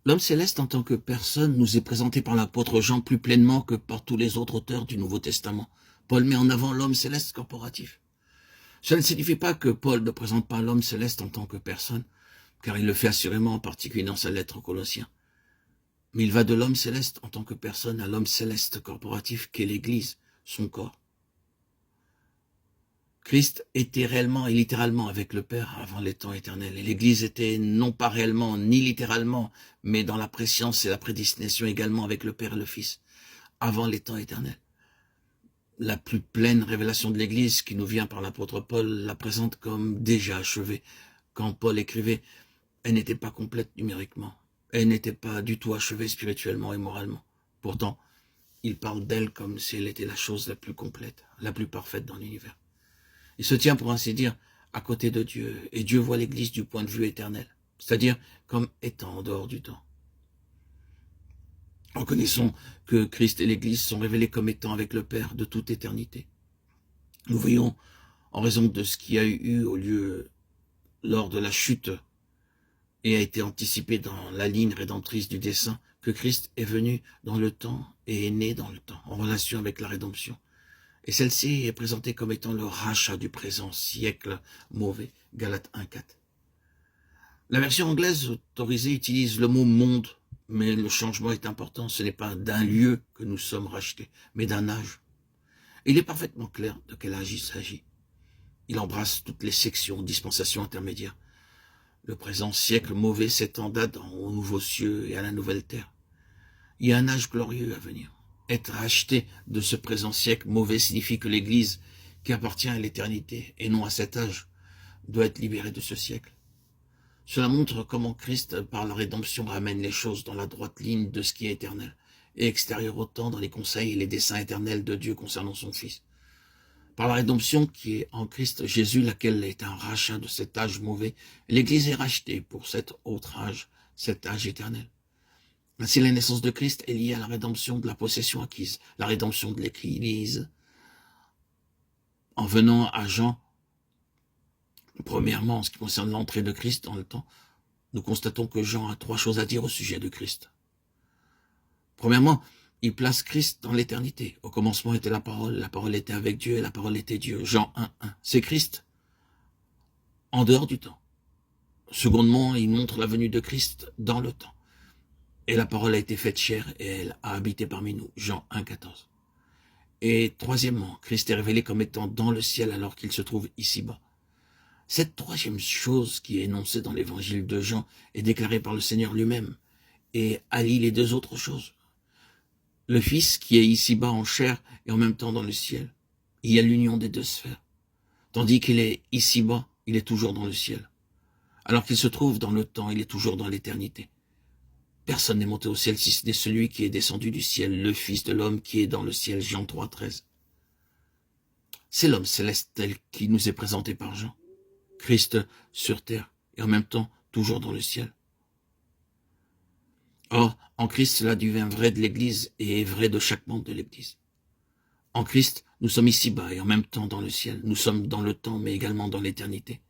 L'homme céleste en tant que personne nous est présenté par l'apôtre Jean plus pleinement que par tous les autres auteurs du Nouveau Testament. Paul met en avant l'homme céleste corporatif. Cela ne signifie pas que Paul ne présente pas l'homme céleste en tant que personne, car il le fait assurément en particulier dans sa lettre aux Colossiens. Mais il va de l'homme céleste en tant que personne à l'homme céleste corporatif qu'est l'Église, son corps. Christ était réellement et littéralement avec le Père avant les temps éternels. Et l'Église était non pas réellement ni littéralement, mais dans la préscience et la prédestination également avec le Père et le Fils, avant les temps éternels. La plus pleine révélation de l'Église qui nous vient par l'apôtre Paul la présente comme déjà achevée. Quand Paul écrivait, elle n'était pas complète numériquement. Elle n'était pas du tout achevée spirituellement et moralement. Pourtant, il parle d'elle comme si elle était la chose la plus complète, la plus parfaite dans l'univers. Il se tient, pour ainsi dire, à côté de Dieu, et Dieu voit l'Église du point de vue éternel, c'est-à-dire comme étant en dehors du temps. Reconnaissons que Christ et l'Église sont révélés comme étant avec le Père de toute éternité. Nous voyons, en raison de ce qui a eu au lieu lors de la chute et a été anticipé dans la ligne rédemptrice du dessein, que Christ est venu dans le temps et est né dans le temps, en relation avec la rédemption. Et celle-ci est présentée comme étant le rachat du présent siècle mauvais, Galates 1,4. La version anglaise autorisée utilise le mot monde, mais le changement est important, ce n'est pas d'un lieu que nous sommes rachetés, mais d'un âge. Il est parfaitement clair de quel âge il s'agit. Il embrasse toutes les sections, dispensations intermédiaires. Le présent siècle mauvais s'étend aux nouveaux cieux et à la nouvelle terre. Il y a un âge glorieux à venir. Être racheté de ce présent siècle mauvais signifie que l'Église, qui appartient à l'éternité et non à cet âge, doit être libérée de ce siècle. Cela montre comment Christ, par la rédemption, ramène les choses dans la droite ligne de ce qui est éternel, et extérieur au temps dans les conseils et les desseins éternels de Dieu concernant son Fils. Par la rédemption qui est en Christ Jésus, laquelle est un rachat de cet âge mauvais, l'Église est rachetée pour cet autre âge, cet âge éternel. Ainsi, la naissance de Christ est liée à la rédemption de la possession acquise, la rédemption de l'Église. En venant à Jean, premièrement, en ce qui concerne l'entrée de Christ dans le temps, nous constatons que Jean a 3 choses à dire au sujet de Christ. Premièrement, il place Christ dans l'éternité. Au commencement était la parole était avec Dieu et la parole était Dieu. Jean 1,1. C'est Christ en dehors du temps. Secondement, il montre la venue de Christ dans le temps. Et la parole a été faite chair et elle a habité parmi nous. Jean 1,14. Et troisièmement, Christ est révélé comme étant dans le ciel alors qu'il se trouve ici-bas. Cette troisième chose qui est énoncée dans l'évangile de Jean est déclarée par le Seigneur lui-même et allie les 2 autres choses. Le Fils qui est ici-bas en chair et en même temps dans le ciel. Il y a l'union des 2 sphères. Tandis qu'il est ici-bas, il est toujours dans le ciel. Alors qu'il se trouve dans le temps, il est toujours dans l'éternité. Personne n'est monté au ciel si ce n'est celui qui est descendu du ciel, le Fils de l'homme qui est dans le ciel, Jean 3,13. C'est l'homme céleste tel qui nous est présenté par Jean. Christ sur terre et en même temps toujours dans le ciel. Or, en Christ, cela devient vrai de l'Église et est vrai de chaque membre de l'Église. En Christ, nous sommes ici-bas et en même temps dans le ciel. Nous sommes dans le temps mais également dans l'éternité.